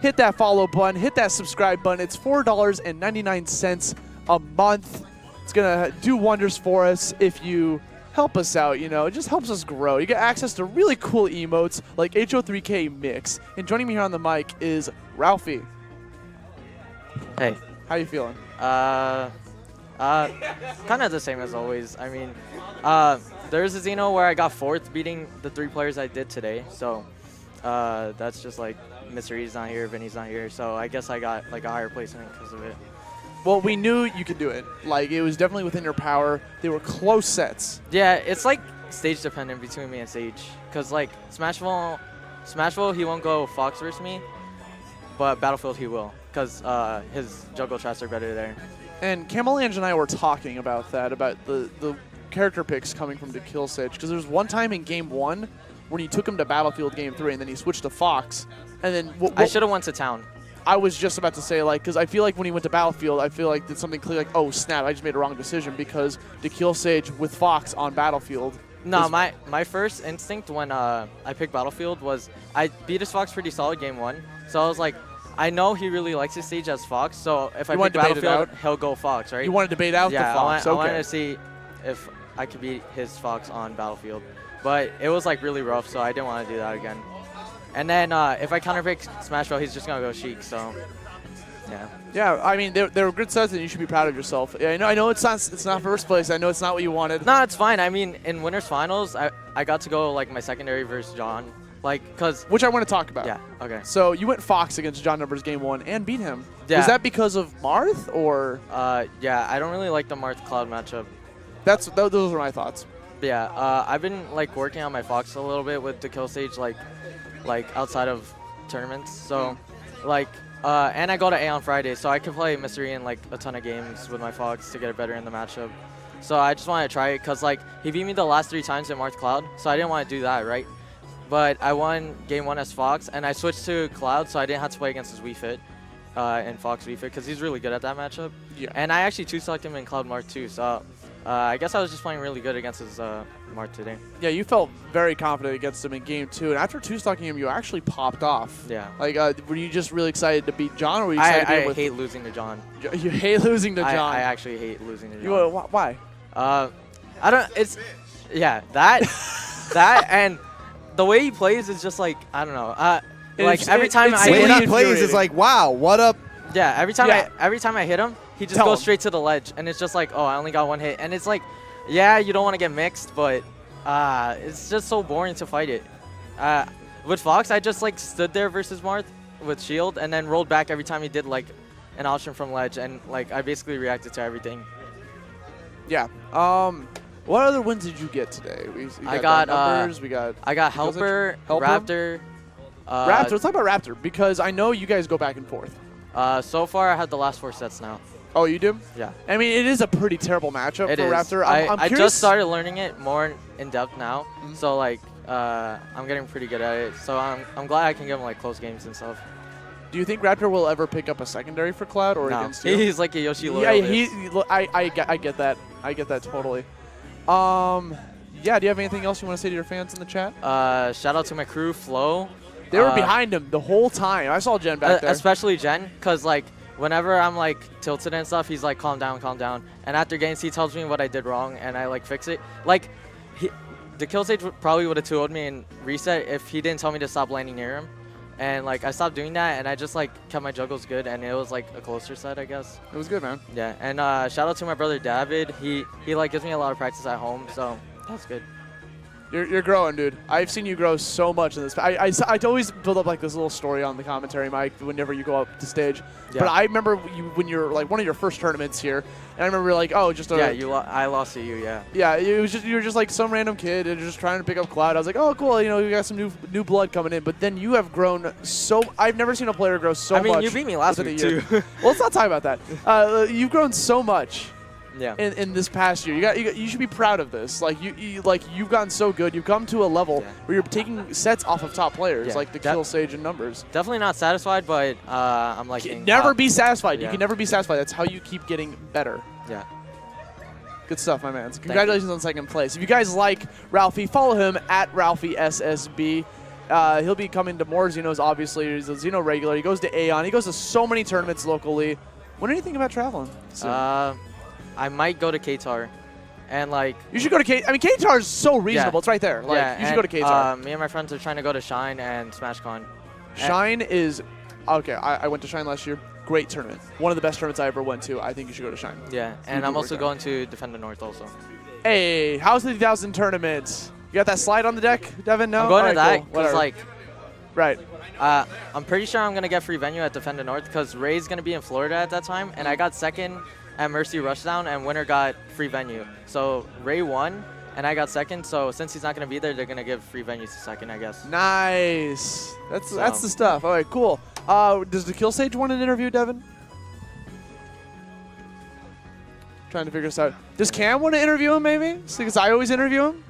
hit that follow button, hit that subscribe button. It's $4.99 a month. It's going to do wonders for us if you help us out, you know. It just helps us grow. You get access to really cool emotes like HO3K Mix. And joining me here on the mic is Ralphie. Hey. How you feeling? Kind of the same as always. I mean, there's a Xeno where I got 4th beating the 3 players I did today. So that's just like Mr. E's not here, Vinny's not here. So I guess I got like a higher placement because of it. Well, we knew you could do it. Like, it was definitely within your power. They were close sets. Yeah, it's like stage dependent between me and Sage. Because like Smashville, he won't go Fox versus me, but Battlefield he will. Because his juggle shots are better there. And Camelange and I were talking about that, about the character picks coming from the kill Sage. Because there was one time in Game 1 when he took him to Battlefield Game 3, and then he switched to Fox. And then I should have went to Town. I was just about to say, like, because I feel like when he went to Battlefield, I feel like did something clear, like, oh, snap, I just made a wrong decision because to kill Sage with Fox on Battlefield. No, my first instinct when I picked Battlefield was I beat his Fox pretty solid Game 1. So I was like, I know he really likes his Sage as Fox, so if I pick Battlefield, he'll go Fox, right? You want to debate out the Fox, I wanted to see if I could beat his Fox on Battlefield. But it was, like, really rough, so I didn't want to do that again. And then if I counterpick Smashville, he's just going to go Sheik, so yeah. Yeah, I mean, they're good sets, and you should be proud of yourself. Yeah, I know it's not first place. I know it's not what you wanted. No, it's fine. I mean, in Winners Finals, I got to go, like, my secondary versus John. Like, cause which I want to talk about. Yeah, okay. So you went Fox against John Numbers Game 1 and beat him. Yeah. Was that because of Marth, or? Yeah, I don't really like the Marth Cloud matchup. Those are my thoughts. Yeah, I've been, like, working on my Fox a little bit with the kill Sage, like outside of tournaments. So, like, and I go to A on Friday, so I can play Mystery in, like, a ton of games with my Fox to get it better in the matchup. So I just wanted to try it because, like, he beat me the last 3 times in Marth Cloud, so I didn't want to do that, right? But I won Game 1 as Fox, and I switched to Cloud, so I didn't have to play against his Wii Fit and Fox Wii Fit because he's really good at that matchup. Yeah. And I actually 2-selected him in Cloud Marth too, so I guess I was just playing really good against his Marth today. Yeah, you felt very confident against him in Game 2, and after 2-stocking him, you actually popped off. Yeah. Like, were you just really excited to beat John, or were you excited to I hate losing to John. You hate losing to John? I actually hate losing to John. Why? I don't, it's, yeah, that and the way he plays is just like, I don't know. Like, every time I hit him, he plays, it's like, wow, what up? Yeah, every time I hit him, he just goes straight to the ledge, and it's just like, oh, I only got 1 hit, and it's like, yeah, you don't want to get mixed, but it's just so boring to fight it. With Fox, I just like stood there versus Marth with shield, and then rolled back every time he did like an option from ledge, and like I basically reacted to everything. Yeah. What other wins did you get today? I got Helper, Raptor. Raptor. Let's talk about Raptor because I know you guys go back and forth. So far, I have the last 4 sets now. Oh, you do? Yeah. I mean, it is a pretty terrible matchup for Raptor. I just started learning it more in depth now, so like I'm getting pretty good at it. So I'm glad I can give him like close games and stuff. Do you think Raptor will ever pick up a secondary for Cloud or against you? He's like a Yoshi Lord. Yeah, I get that. I get that totally. Yeah, do you have anything else you want to say to your fans in the chat? Shout out to my crew, Flo. They were behind him the whole time. I saw Jen back there. Especially Jen, because like whenever I'm like tilted and stuff, he's like, calm down, calm down. And after games, he tells me what I did wrong, and I like fix it. Like, the kill stage probably would have 2-0'd me and reset if he didn't tell me to stop landing near him. And like I stopped doing that, and I just like kept my juggles good, and it was like a closer set, I guess. It was good, man. Yeah, and shout out to my brother David. He like gives me a lot of practice at home, so that's good. You're growing, dude. I've seen you grow so much in this. I always build up like this little story on the commentary mic whenever you go up to stage. Yeah. But I remember when you're like one of your first tournaments here, and I remember like, oh, just a I lost to you, yeah. Yeah, it was just you were just like some random kid and just trying to pick up Cloud. I was like, oh, cool, you know, you got some new blood coming in. But then you have grown so. I've never seen a player grow so much. I mean, you beat me last week too. Well, let's not talk about that. You've grown so much. Yeah. In this past year, you should be proud of this. Like you've gotten so good. You've come to a level where you're taking sets off of top players, like the Kill Sage and Numbers. Definitely not satisfied, but I'm like never be satisfied. Yeah. You can never be satisfied. That's how you keep getting better. Yeah. Good stuff, my man. So congratulations on second place. If you guys like Ralphie, follow him at RalphieSSB. He'll be coming to more Xenos, obviously. He's a Xeno regular. He goes to Aeon. He goes to so many tournaments locally. When are you thinking about traveling? Soon? I might go to Qatar. And like you should go to K. I mean, Qatar is so reasonable. Yeah. It's right there. Like yeah, you should go to Qatar. Me and my friends are trying to go to Shine and SmashCon. Shine is okay. I went to Shine last year. Great tournament. One of the best tournaments I ever went to. I think you should go to Shine. Yeah, and I'm also going to Defend the North also. Hey, how's the 3000 tournament? You got that slide on the deck, Devin? No. I'm going to All right, that cool. because like. Right. I'm pretty sure I'm gonna get free venue at Defend the North because Ray's gonna be in Florida at that time, and I got second at Mercy Rushdown, and winner got free venue. So Ray won, and I got second. So since he's not gonna be there, they're gonna give free venue to second, I guess. Nice. That's the stuff. All right, cool. Does the Kill Sage want an interview, Devin? Trying to figure this out. Does Cam want to interview him, maybe? Because I always interview him.